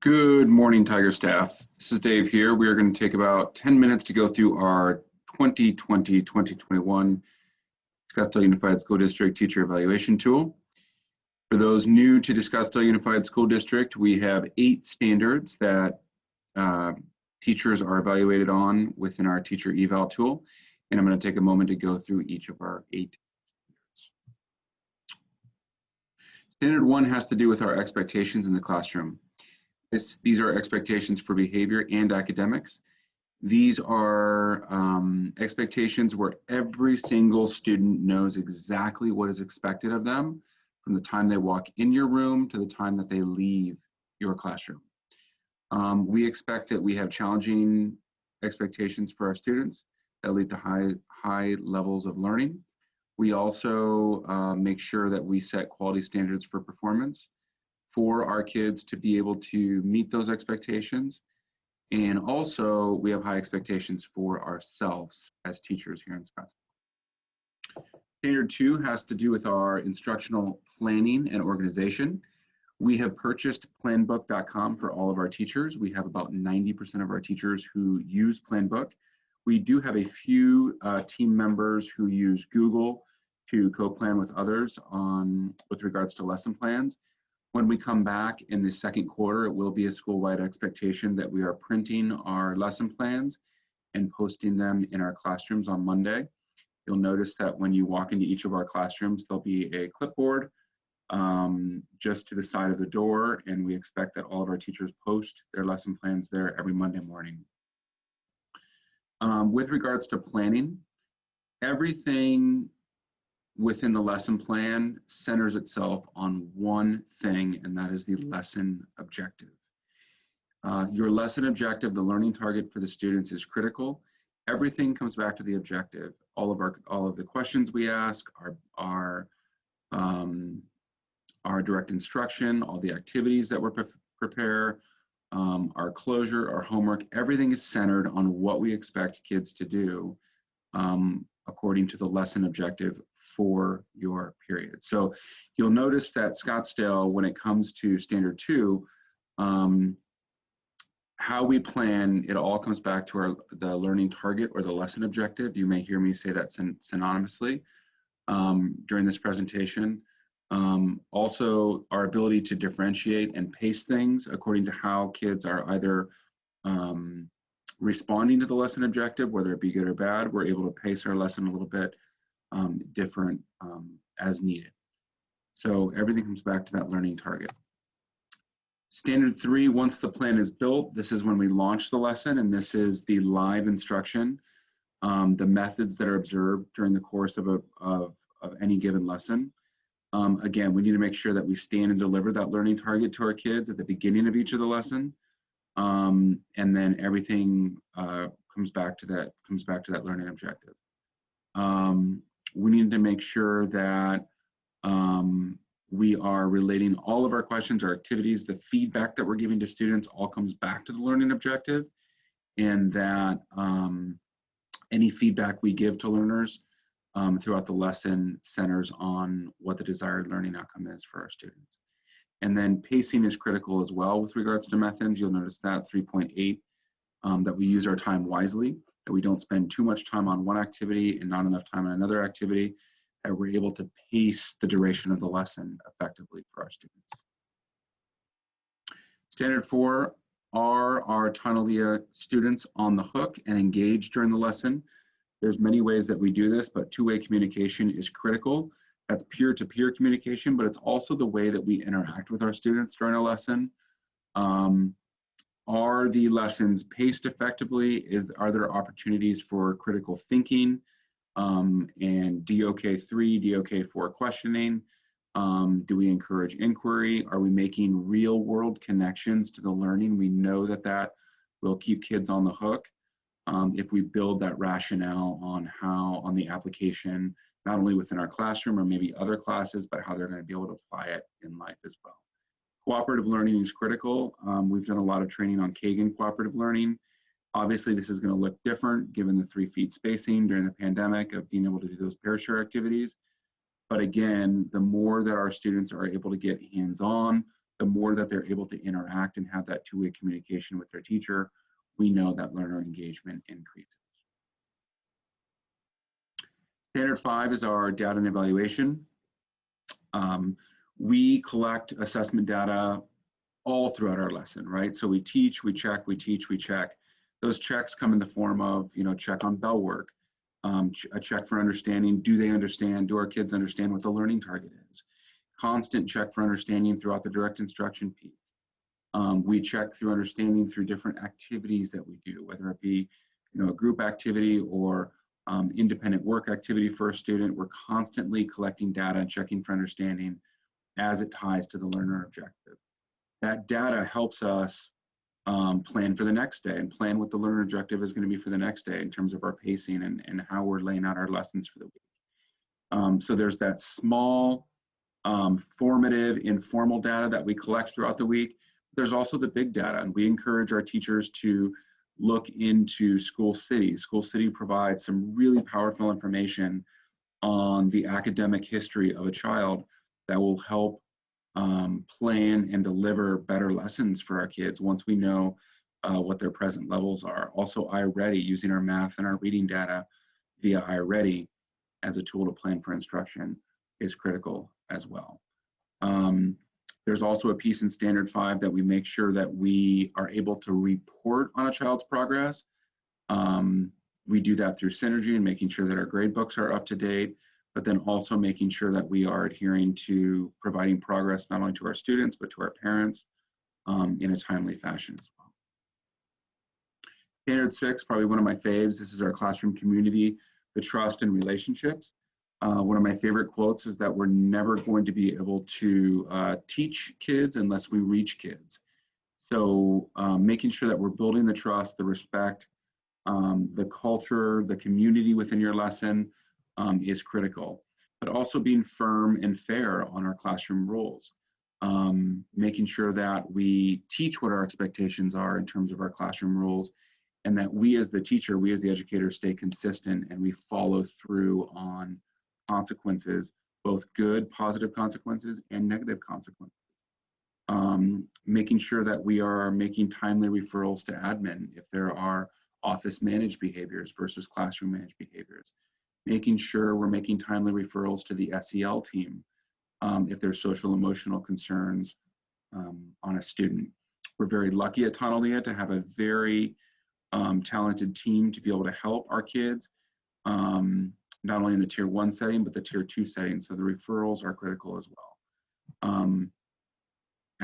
Good morning, Tiger staff. This is Dave here. We are going to take about 10 minutes to go through our 2020-2021 Scottsdale Unified School District Teacher Evaluation Tool. For those new to the Scottsdale Unified School District, we have 8 standards that teachers are evaluated on within our teacher eval tool. And I'm going to take a moment to go through each of our 8 standards. Standard 1 has to do with our expectations in the classroom. These are expectations for behavior and academics. These are expectations where every single student knows exactly what is expected of them from the time they walk in your room to the time that they leave your classroom. We expect that we have challenging expectations for our students that lead to high levels of learning. We also make sure that we set quality standards for performance for our kids to be able to meet those expectations. And also we have high expectations for ourselves as teachers here in Scottsdale. Standard 2 has to do with our instructional planning and organization. We have purchased planbook.com for all of our teachers. We have about 90% of our teachers who use Planbook. We do have a few team members who use Google to co-plan with others with regards to lesson plans. When we come back in the second quarter, it will be a school-wide expectation that we are printing our lesson plans and posting them in our classrooms on Monday. You'll notice that when you walk into each of our classrooms, there'll be a clipboard just to the side of the door, and we expect that all of our teachers post their lesson plans there every Monday morning. With regards to planning, everything within the lesson plan centers itself on one thing, and that is the lesson objective. Your lesson objective, the learning target for the students, is critical. Everything comes back to the objective. All of the questions we ask, our direct instruction, all the activities that we prepare, our closure, our homework, everything is centered on what we expect kids to do according to the lesson objective for your period. So you'll notice that Scottsdale, when it comes to Standard 2, how we plan, it all comes back to the learning target or the lesson objective. You may hear me say that synonymously during this presentation. Also, our ability to differentiate and pace things according to how kids are either responding to the lesson objective, whether it be good or bad. We're able to pace our lesson a little bit different as needed. So everything comes back to that learning target. Standard 3, once the plan is built, this is when we launch the lesson, and this is the live instruction, the methods that are observed during the course of any given lesson. Again, we need to make sure that we stand and deliver that learning target to our kids at the beginning of each of the lesson, and then everything comes back to that learning objective. We need to make sure that we are relating all of our questions, our activities, the feedback that we're giving to students all comes back to the learning objective, and that any feedback we give to learners throughout the lesson centers on what the desired learning outcome is for our students. And then pacing is critical as well with regards to methods. You'll notice that 3.8, that we use our time wisely, that we don't spend too much time on one activity and not enough time on another activity, that we're able to pace the duration of the lesson effectively for our students. Standard 4, are our Tunalia students on the hook and engaged during the lesson? There's many ways that we do this, but two-way communication is critical. That's peer-to-peer communication, but it's also the way that we interact with our students during a lesson. Are the lessons paced effectively? Are there opportunities for critical thinking and DOK3, DOK4 questioning? Do we encourage inquiry? Are we making real-world connections to the learning? We know that will keep kids on the hook if we build that rationale on the application, not only within our classroom or maybe other classes, but how they're going to be able to apply it in life as well. Cooperative learning is critical. We've done a lot of training on Kagan cooperative learning. Obviously, this is going to look different given the 3 feet spacing during the pandemic of being able to do those pair share activities. But again, the more that our students are able to get hands-on, the more that they're able to interact and have that two-way communication with their teacher, we know that learner engagement increases. Standard 5 is our data and evaluation. We collect assessment data all throughout our lesson, right? So we teach, we check, we teach, we check. Those checks come in the form of, check on bell work, a check for understanding, do they understand, do our kids understand what the learning target is? Constant check for understanding throughout the direct instruction piece. We check through understanding through different activities that we do, whether it be, a group activity or independent work activity for a student. We're constantly collecting data and checking for understanding as it ties to the learner objective. That data helps us plan for the next day and plan what the learner objective is going to be for the next day in terms of our pacing and how we're laying out our lessons for the week. So there's that small, formative, informal data that we collect throughout the week. There's also the big data, and we encourage our teachers to look into School City. School City provides some really powerful information on the academic history of a child that will help plan and deliver better lessons for our kids once we know what their present levels are. Also, iReady, using our math and our reading data via iReady as a tool to plan for instruction is critical as well. There's also a piece in Standard 5 that we make sure that we are able to report on a child's progress. We do that through Synergy and making sure that our grade books are up to date, but then also making sure that we are adhering to providing progress not only to our students, but to our parents in a timely fashion as well. Standard 6, probably one of my faves. This is our classroom community, the trust and relationships. One of my favorite quotes is that we're never going to be able to teach kids unless we reach kids. So making sure that we're building the trust, the respect, the culture, the community within your lesson is critical, but also being firm and fair on our classroom rules. Making sure that we teach what our expectations are in terms of our classroom rules, and that we as the teacher, we as the educator stay consistent and we follow through on consequences, both good, positive consequences and negative consequences. Making sure that we are making timely referrals to admin if there are office managed behaviors versus classroom managed behaviors. Making sure we're making timely referrals to the SEL team if there's social emotional concerns on a student. We're very lucky at Tunnellia to have a very talented team to be able to help our kids, not only in the Tier 1 setting, but the Tier 2 setting. So the referrals are critical as well.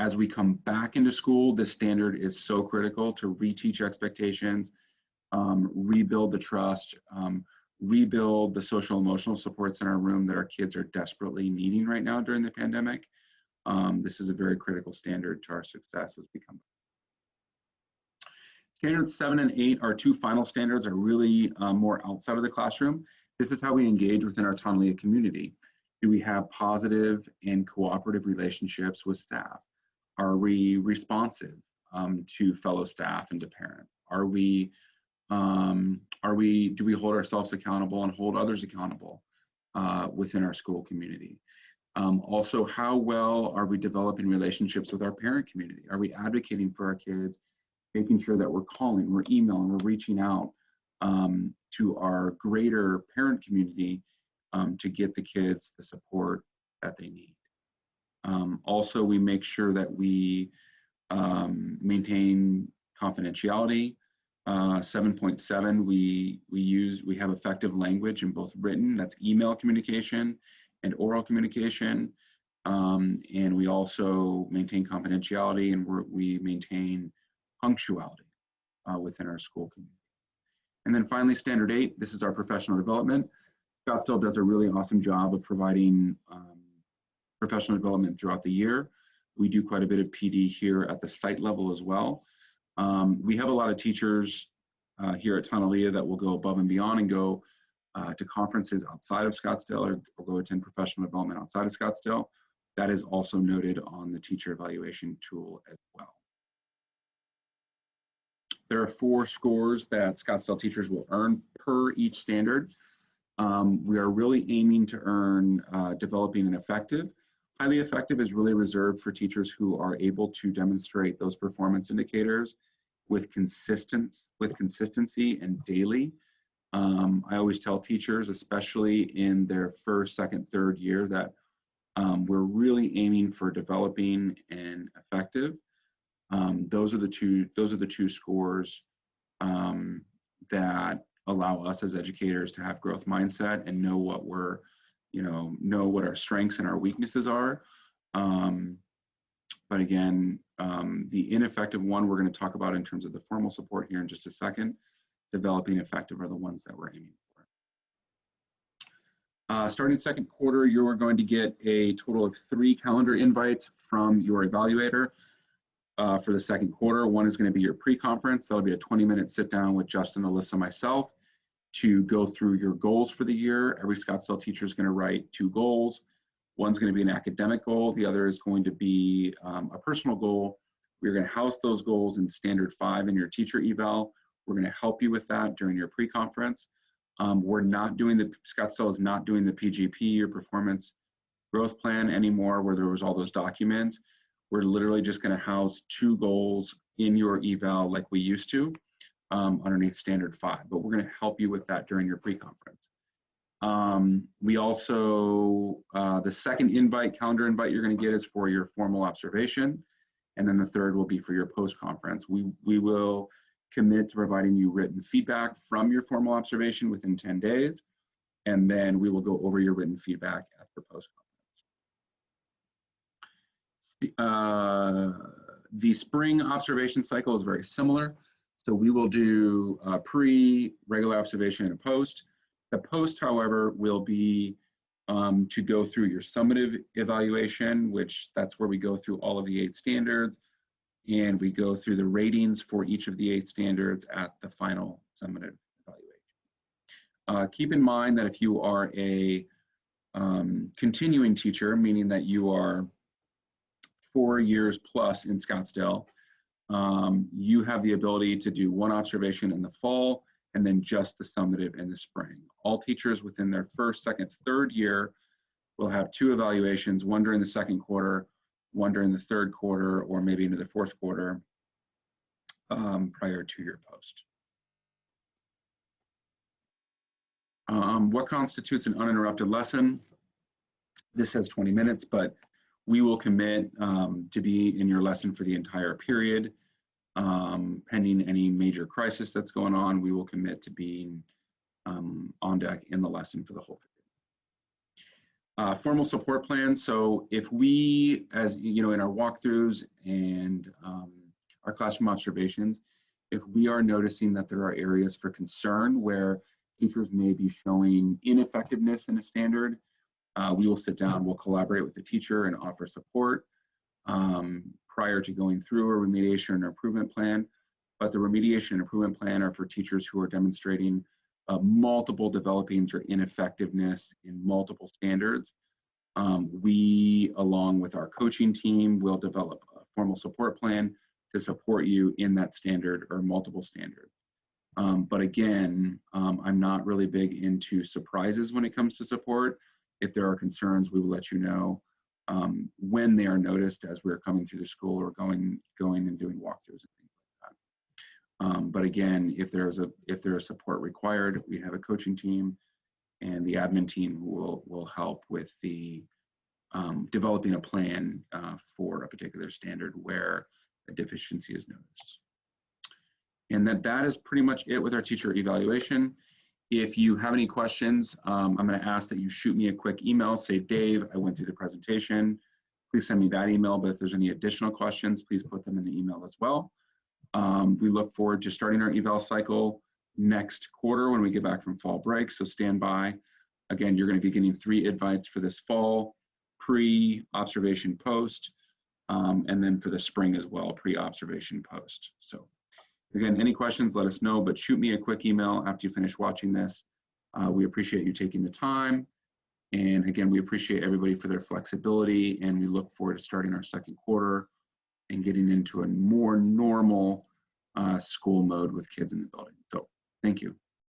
As we come back into school, this standard is so critical to reteach expectations, rebuild the trust, rebuild the social emotional supports in our room that our kids are desperately needing right now during the pandemic. This is a very critical standard to our success as we come back. Standards 7 and 8, our two final standards, are really more outside of the classroom. This is how we engage within our Tunnellia community. Do we have positive and cooperative relationships with staff? Are we responsive to fellow staff and to parents? Do we hold ourselves accountable and hold others accountable within our school community? Also, how well are we developing relationships with our parent community? Are we advocating for our kids, making sure that we're calling, we're emailing, we're reaching out to our greater parent community to get the kids the support that they need? Also, we make sure that we maintain confidentiality. 7.7, we have effective language in both written, that's email communication, and oral communication. And we also maintain confidentiality, and we maintain punctuality within our school community. And then finally, Standard 8, this is our professional development. Scottsdale does a really awesome job of providing professional development throughout the year. We do quite a bit of PD here at the site level as well. We have a lot of teachers here at Tunnellia that will go above and beyond and go to conferences outside of Scottsdale or go attend professional development outside of Scottsdale. That is also noted on the teacher evaluation tool as well. There are 4 scores that Scottsdale teachers will earn per each standard. We are really aiming to earn developing an effective, Highly effective is really reserved for teachers who are able to demonstrate those performance indicators with consistency and daily. I always tell teachers, especially in their first, second, third year, that we're really aiming for developing and effective. Those are the two scores that allow us as educators to have growth mindset and know what we're, know what our strengths and our weaknesses are. But again, the ineffective one we're going to talk about in terms of the formal support here in just a second. Developing effective are the ones that we're aiming for. Starting second quarter, you are going to get a total of 3 calendar invites from your evaluator for the second quarter. One is going to be your pre-conference. That'll be a 20-minute sit down with Justin, Alyssa, myself to go through your goals for the year. Every Scottsdale teacher is going to write 2 goals. One's going to be an academic goal. The other is going to be a personal goal. We're going to house those goals in standard 5 in your teacher eval. We're going to help you with that during your pre-conference. We're not doing Scottsdale is not doing the PGP or performance growth plan anymore where there was all those documents. We're literally just going to house 2 goals in your eval like we used to underneath standard 5, but we're going to help you with that during your pre-conference. We also, the second calendar invite you're going to get is for your formal observation. And then the third will be for your post-conference. We will commit to providing you written feedback from your formal observation within 10 days. And then we will go over your written feedback at the post-conference. The spring observation cycle is very similar. So we will do a pre, regular observation, and a post. The post, however, will be to go through your summative evaluation, which that's where we go through all of the 8 standards. And we go through the ratings for each of the 8 standards at the final summative evaluation. Keep in mind that if you are a continuing teacher, meaning that you are 4 years plus in Scottsdale, you have the ability to do 1 observation in the fall and then just the summative in the spring. All teachers within their first, second, third year will have 2 evaluations, one during the second quarter, one during the third quarter, or maybe into the fourth quarter prior to your post. What constitutes an uninterrupted lesson? This says 20 minutes, but we will commit to be in your lesson for the entire period. Pending any major crisis that's going on, we will commit to being on deck in the lesson for the whole period. Formal support plan. So if we, as in our walkthroughs and our classroom observations, if we are noticing that there are areas for concern where teachers may be showing ineffectiveness in a standard, we will sit down, we'll collaborate with the teacher and offer support prior to going through a remediation and improvement plan. But the remediation and improvement plan are for teachers who are demonstrating multiple developings or ineffectiveness in multiple standards. We, along with our coaching team, will develop a formal support plan to support you in that standard or multiple standards. But again, I'm not really big into surprises when it comes to support. If there are concerns, we will let you know when they are noticed as we're coming through the school or going and doing walkthroughs and things like that. But again, if there is support required, we have a coaching team and the admin team who will help with the developing a plan for a particular standard where a deficiency is noticed. And that is pretty much it with our teacher evaluation. If you have any questions, I'm going to ask that you shoot me a quick email, say, Dave, I went through the presentation. Please send me that email, but if there's any additional questions, please put them in the email as well. We look forward to starting our eval cycle next quarter when we get back from fall break, so stand by. Again, you're going to be getting 3 invites for this fall, pre-observation post, and then for the spring as well, pre-observation post. So again, any questions, let us know, but shoot me a quick email after you finish watching this. We appreciate you taking the time. And again, we appreciate everybody for their flexibility, and we look forward to starting our second quarter and getting into a more normal school mode with kids in the building. So thank you.